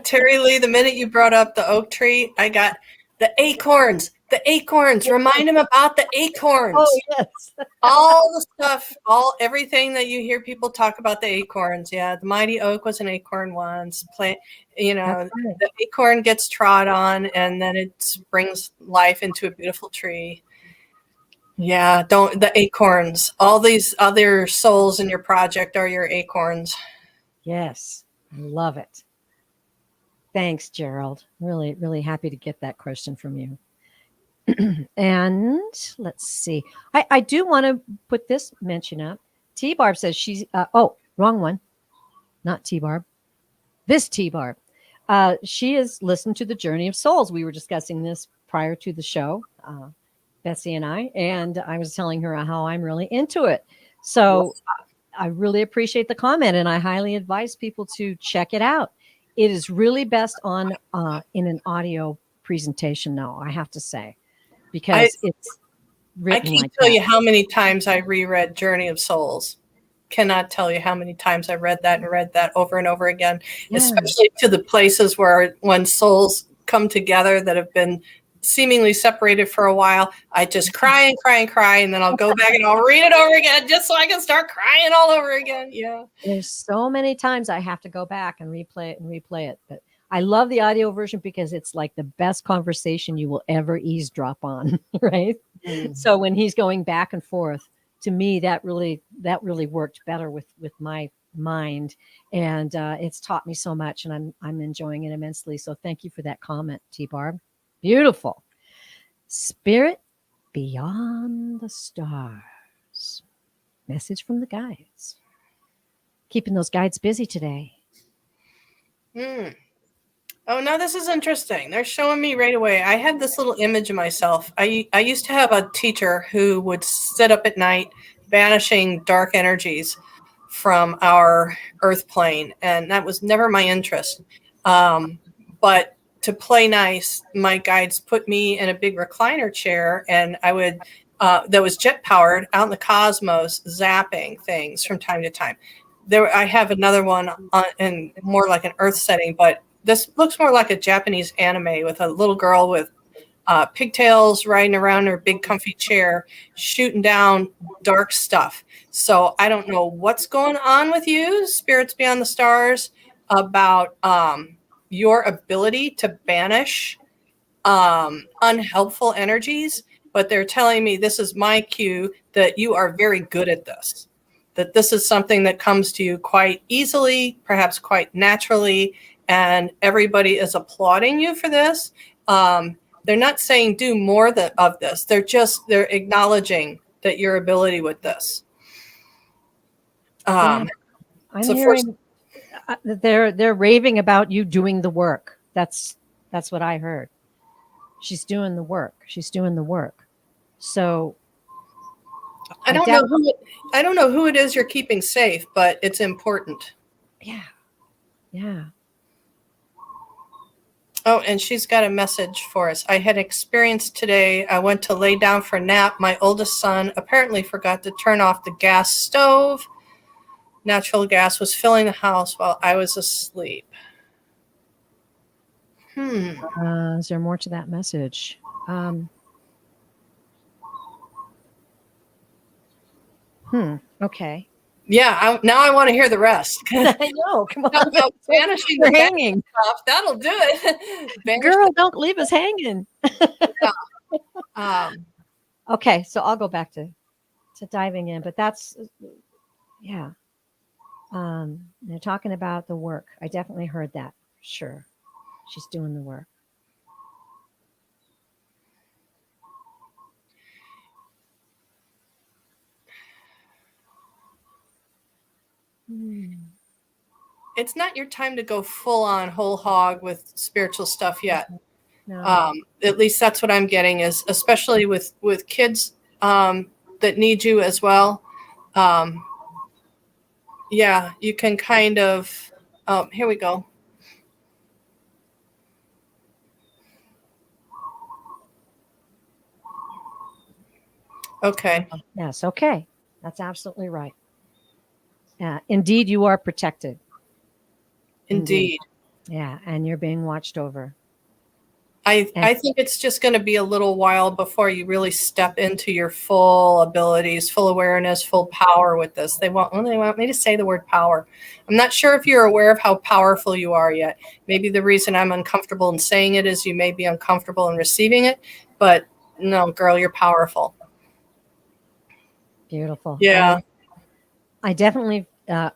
Terry Lee, the minute you brought up the oak tree, I got the acorns. The acorns. Remind them about the acorns. Oh, yes. All the stuff, everything that you hear people talk about the acorns. Yeah, the mighty oak was an acorn once. Plant, right. The acorn gets trod on, and then it brings life into a beautiful tree. Yeah, the acorns. All these other souls in your project are your acorns. Yes, I love it. Thanks, Gerald. Really, really happy to get that question from you. And let's see. I do want to put this mention up. T-Barb says she's, wrong one. Not T-Barb. This T-Barb. She has listened to the Journey of Souls. We were discussing this prior to the show, Betsy and I was telling her how I'm really into it. So I really appreciate the comment, and I highly advise people to check it out. It is really best on in an audio presentation, though, I have to say, because it's written. I can't tell you how many times I reread Journey of Souls. Cannot tell you how many times I read that over and over again, especially to the places where when souls come together that have been seemingly separated for a while, I just cry and cry and cry, and then I'll go back and I'll read it over again just so I can start crying all over again. Yeah. There's so many times I have to go back and replay it. But I love the audio version because it's like the best conversation you will ever eavesdrop on, right? Mm-hmm. So when he's going back and forth, to me, that really worked better with my mind, and it's taught me so much, and I'm enjoying it immensely. So thank you for that comment, T-Barb. Beautiful. Spirit beyond the stars. Message from the guides. Keeping those guides busy today. Oh, no, this is interesting. They're showing me right away. I had this little image of myself. I used to have a teacher who would sit up at night banishing dark energies from our earth plane, and that was never my interest. But to play nice, my guides put me in a big recliner chair, and I would that was jet powered out in the cosmos, zapping things from time to time. I have another one in more like an earth setting, but this looks more like a Japanese anime with a little girl with pigtails riding around her big comfy chair, shooting down dark stuff. So I don't know what's going on with you, spirits beyond the stars, about your ability to banish unhelpful energies, but they're telling me this is my cue that you are very good at this, that this is something that comes to you quite easily, perhaps quite naturally, and everybody is applauding you for this. They're not saying do more of this. They're acknowledging that your ability with this. Yeah, I'm So first, hearing they're raving about you doing the work. That's what I heard. She's doing the work. She's doing the work. So I I don't doubt. know who I don't know who it is you're keeping safe, but it's important. Yeah, yeah. Oh, and she's got a message for us. I had experienced today. I went to lay down for a nap. My oldest son apparently forgot to turn off the gas stove. Natural gas was filling the house while I was asleep. Is there more to that message? Um, Okay. Yeah, now I want to hear the rest. I know. Come Talk on. about banishing We're the bad hanging. stuff. That'll do it. Banish Girl, don't leave us hanging. um, Okay, so I'll go back to diving in, but that's yeah. They're talking about the work. I definitely heard that. Sure. She's doing the work. Hmm. it's not your time to go full on whole hog with spiritual stuff yet. No. At least that's what I'm getting, is especially with kids that need you as well. Um, yeah, you can kind of. Here we go. Okay. Yes, okay. That's absolutely right. Indeed, you are protected. Indeed. Indeed. Yeah, and you're being watched over. And I think it's just going to be a little while before you really step into your full abilities, full awareness, full power with this. They want me to say the word power. I'm not sure if you're aware of how powerful you are yet. Maybe the reason I'm uncomfortable in saying it is you may be uncomfortable in receiving it, but no, girl, you're powerful. beautiful. Yeah. I definitely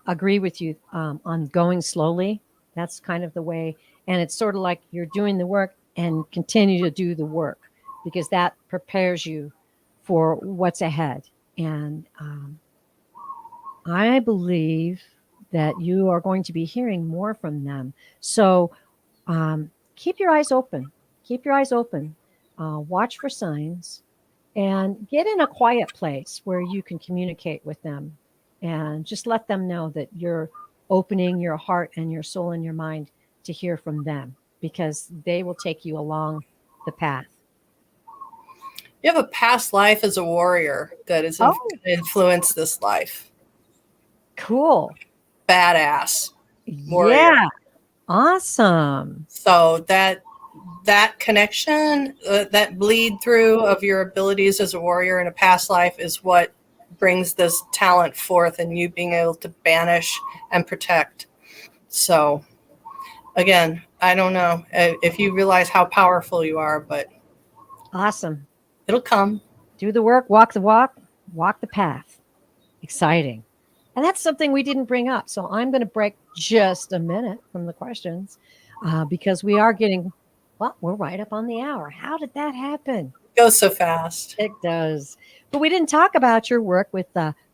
agree with you on going slowly. That's kind of the way. And it's sort of like you're doing the work and continue to do the work because that prepares you for what's ahead. And I believe that you are going to be hearing more from them. So keep your eyes open. Keep your eyes open. Watch for signs and get in a quiet place where you can communicate with them and just let them know that you're opening your heart and your soul and your mind to hear from them because they will take you along the path. You have a past life as a warrior that is going Oh, to influence this life. cool. Badass warrior. Yeah. Awesome. So that connection, that bleed through of your abilities as a warrior in a past life is what brings this talent forth and you being able to banish and protect. So again, I don't know if you realize how powerful you are, but Awesome. it'll come. Do the work, walk the path. Exciting. And that's something we didn't bring up. So I'm going to break just a minute from the questions because we are getting, well, we're right up on the hour. How did that happen? It goes so fast. It does. But we didn't talk about your work with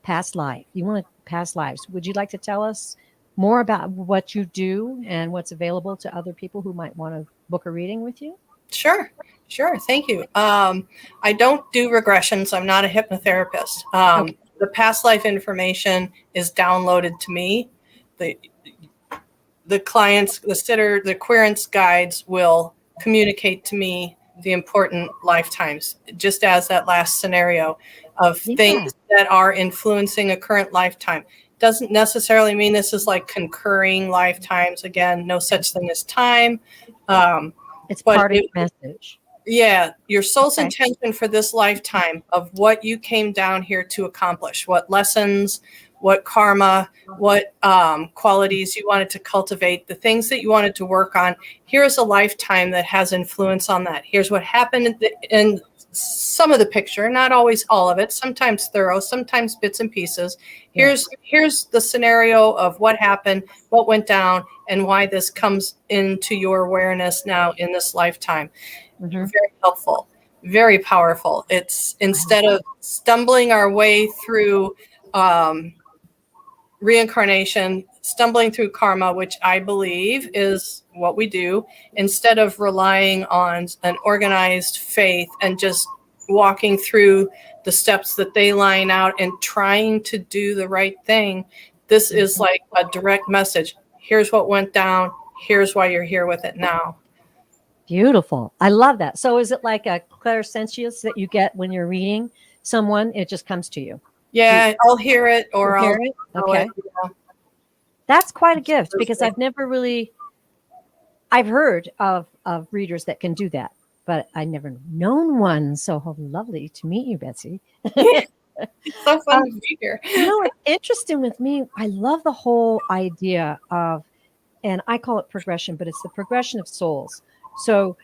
past life. You want past lives. Would you like to tell us more about what you do and what's available to other people who might want to book a reading with you? Sure. Thank you. I don't do regressions. I'm not a hypnotherapist. Okay. The past life information is downloaded to me. The clients, the sitter, the querence guides will communicate to me the important lifetimes, just as that last scenario of Yeah. things that are influencing a current lifetime. Doesn't necessarily mean this is like concurring lifetimes. Again, no such thing as time. It's But part of the message. yeah, your soul's Okay. intention for this lifetime of what you came down here to accomplish, what lessons, what karma, what qualities you wanted to cultivate, the things that you wanted to work on. Here's a lifetime that has influence on that. Here's what happened in some of the picture, not always all of it, sometimes thorough, sometimes bits and pieces. Here's the scenario of what happened, what went down, and why this comes into your awareness now in this lifetime. Mm-hmm. Very helpful, very powerful. It's instead of stumbling our way through reincarnation, stumbling through karma, which I believe is what we do, instead of relying on an organized faith and just walking through the steps that they line out and trying to do the right thing. This is like a direct message. Here's what went down. Here's why you're here with it now. Beautiful. I love that. So is it like a clairsentience that you get when you're reading someone? It just comes to you. Yeah, I'll hear it or I'll hear it. know Okay. it. Yeah. That's quite a gift because I've never really, I've heard of readers that can do that, but I never known one. So lovely to meet you, Betsy. It's so fun to be here. It's interesting with me. I love the whole idea of, and I call it progression, but it's the progression of souls. So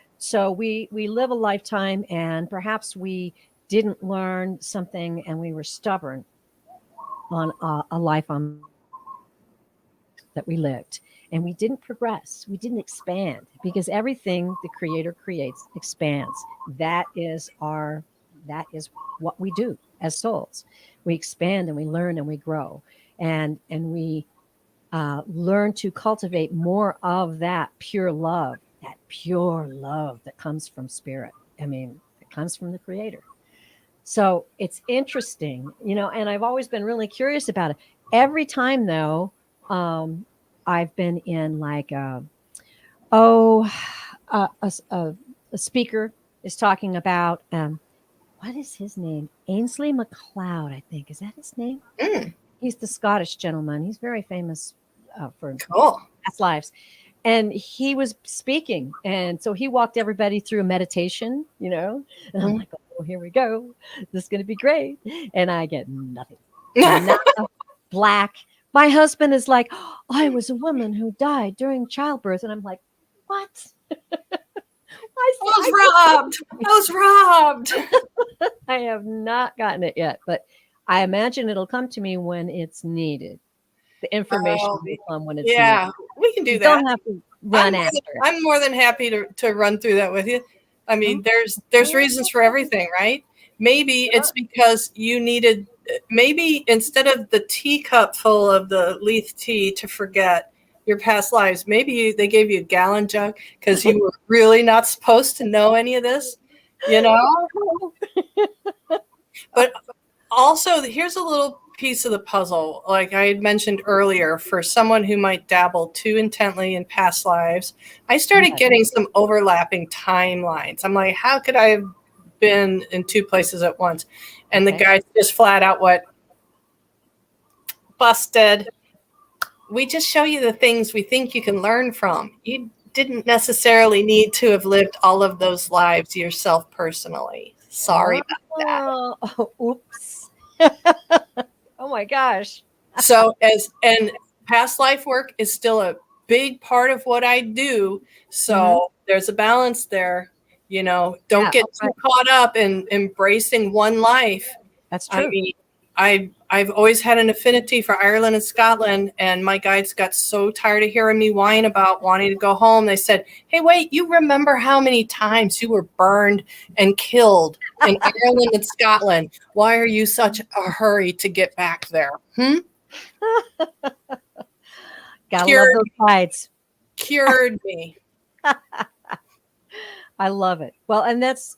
we live a lifetime, and perhaps we didn't learn something, and we were stubborn on a life on that we lived, and we didn't progress. We didn't expand because everything the Creator creates expands. That is what we do as souls. We expand and we learn and we grow, and we learn to cultivate more of that pure love that comes from spirit. I mean, it comes from the Creator. So it's interesting, and I've always been really curious about it. Every time, though, I've been in like a speaker is talking about what is his name? Ainsley MacLeod, I think. Is that his name? Mm. He's the Scottish gentleman. He's very famous for Cool. past lives. And he was speaking. And so he walked everybody through a meditation, And I'm like, oh, here we go. This is going to be great. And I get nothing. Not black. My husband is like, oh, I was a woman who died during childbirth. And I'm like, what? I was robbed. I have not gotten it yet, but I imagine it'll come to me when it's needed. The information will come when it's needed. We can do You that. Don't have to run after it. I'm more than happy to run through that with you. I mean, there's reasons for everything, right? Maybe it's because you needed, maybe instead of the teacup full of the Leith tea to forget your past lives, maybe they gave you a gallon jug because you were really not supposed to know any of this, But also, here's a little piece of the puzzle. Like I had mentioned earlier, for someone who might dabble too intently in past lives, I started getting some overlapping timelines. I'm like, how could I have been in two places at once? And the guy just flat out went, busted. We just show you the things we think you can learn from. You didn't necessarily need to have lived all of those lives yourself personally. Sorry about that. Oh, oops. Oh my gosh. So and past life work is still a big part of what I do. So there's a balance there. Don't get too caught up in embracing one life. That's true. I mean, I've always had an affinity for Ireland and Scotland, and my guides got so tired of hearing me whine about wanting to go home. They said, hey, wait, you remember how many times you were burned and killed in Ireland and Scotland? Why are you such a hurry to get back there? Gotta love those guides. Cured me. I love it. Well, and that's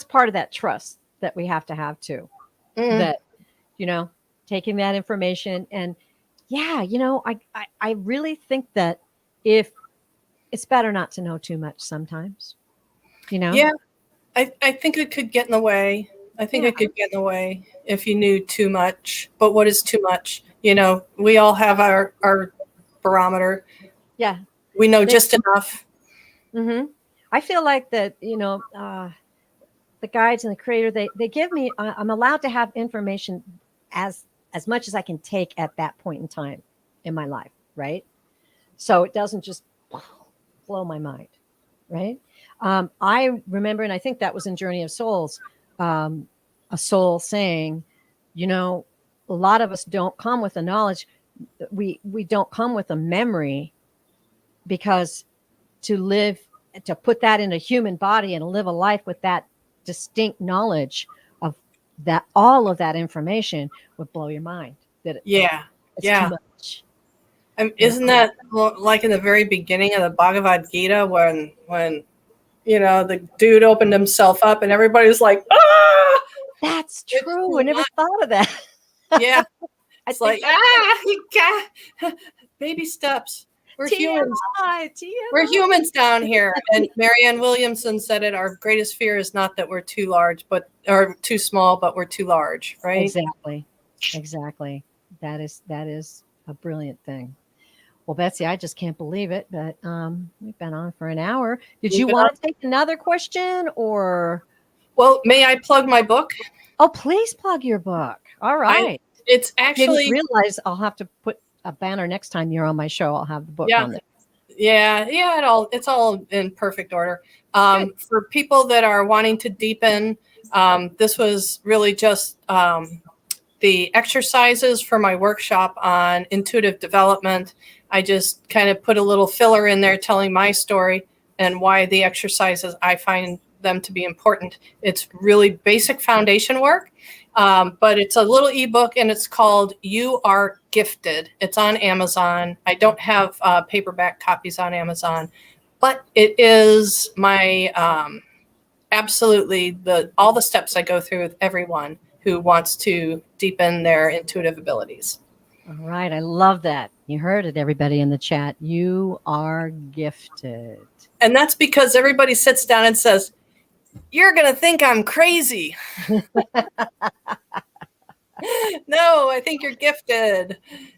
part of that trust that we have to have too. That, taking that information and I really think that if it's better not to know too much sometimes, Yeah, I think it could get in the way. I think it could get in the way if you knew too much. But what is too much? We all have our barometer. Yeah. We know just enough. Mm-hmm. I feel like that, the guides and the Creator, they give me, I'm allowed to have information as much as I can take at that point in time in my life, right? So it doesn't just blow my mind, right? I remember, and I think that was in Journey of Souls, a soul saying, a lot of us don't come with the knowledge. We don't come with a memory, because to put that in a human body and live a life with that distinct knowledge of that, all of that information would blow your mind. It's too Yeah. much. Yeah. Isn't that like in the very beginning of the Bhagavad Gita when the dude opened himself up and everybody's like, ah, That's it's true. I too never much. thought of that. Yeah. I It's think like, that's you got baby steps. We're humans. TMI, We're TMI. humans down here. And Marianne Williamson said it, our greatest fear is not that we're too large, or too small, but we're too large, right? Exactly. Exactly. That is a brilliant thing. Well, Betsy, I just can't believe it, but we've been on for an hour. Did We've you been on. want to take another question or? Well, may I plug my book? Oh, please plug your book. All I right. it's I didn't actually realize I'll have to put a banner next time you're on my show. I'll have the book yeah. on there. Yeah, it's all in perfect order. Good. For people that are wanting to deepen, this was really just the exercises for my workshop on intuitive development. I just kind of put a little filler in there telling my story and why the exercises I find them to be important. It's really basic foundation work, but it's a little ebook and it's called You Are Gifted. It's on Amazon. I don't have paperback copies on Amazon, but it is my absolutely all the steps I go through with everyone who wants to deepen their intuitive abilities. All right. I love that. You heard it, everybody in the chat. You are gifted. And that's because everybody sits down and says, "You're going to think I'm crazy." No, I think you're gifted.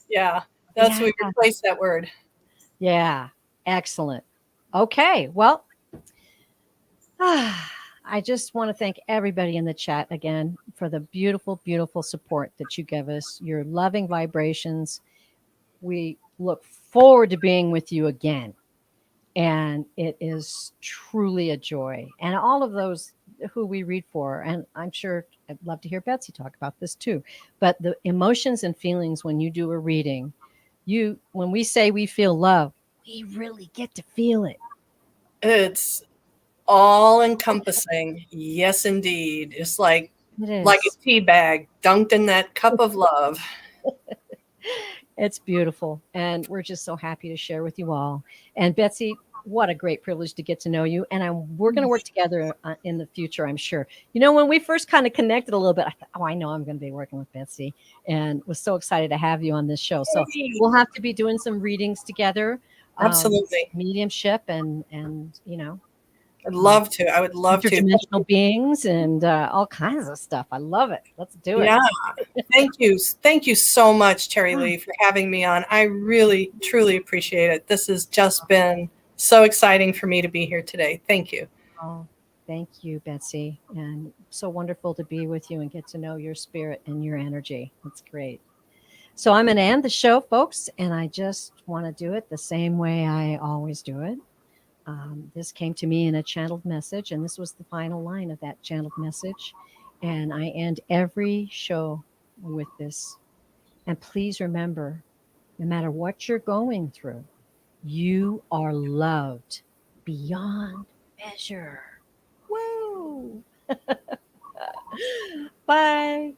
Yeah, that's Yeah. we replace that word. Yeah. Excellent. Okay. Well, I just want to thank everybody in the chat again for the beautiful, beautiful support that you give us, your loving vibrations. We look forward to being with you again. And it is truly a joy. And all of those who we read for, and I'm sure I'd love to hear Betsy talk about this too. But the emotions and feelings when you do a reading, when we say we feel love, we really get to feel it. It's all encompassing. Yes, indeed. It's like It a is. tea bag dunked in that cup of love. It's beautiful. And we're just so happy to share with you all. And Betsy, what a great privilege to get to know you. And we're going to work together in the future, I'm sure. You know, when we first kind of connected a little bit, I thought, oh, I know I'm going to be working with Betsy, and was so excited to have you on this show. So we'll have to be doing some readings together, Absolutely. mediumship and I'd uh, love to. I would love to. interdimensional beings and all kinds of stuff. I love it. Let's do it. Yeah. Thank you. Thank you so much, Terry Lee, for having me on. I really, truly appreciate it. This has just been so exciting for me to be here today. Thank you. Oh, thank you, Betsy. And so wonderful to be with you and get to know your spirit and your energy. That's great. So I'm going to end the show, folks, and I just want to do it the same way I always do it. This came to me in a channeled message, and this was the final line of that channeled message. And I end every show with this. And please remember, no matter what you're going through, you are loved beyond measure. Woo! Bye.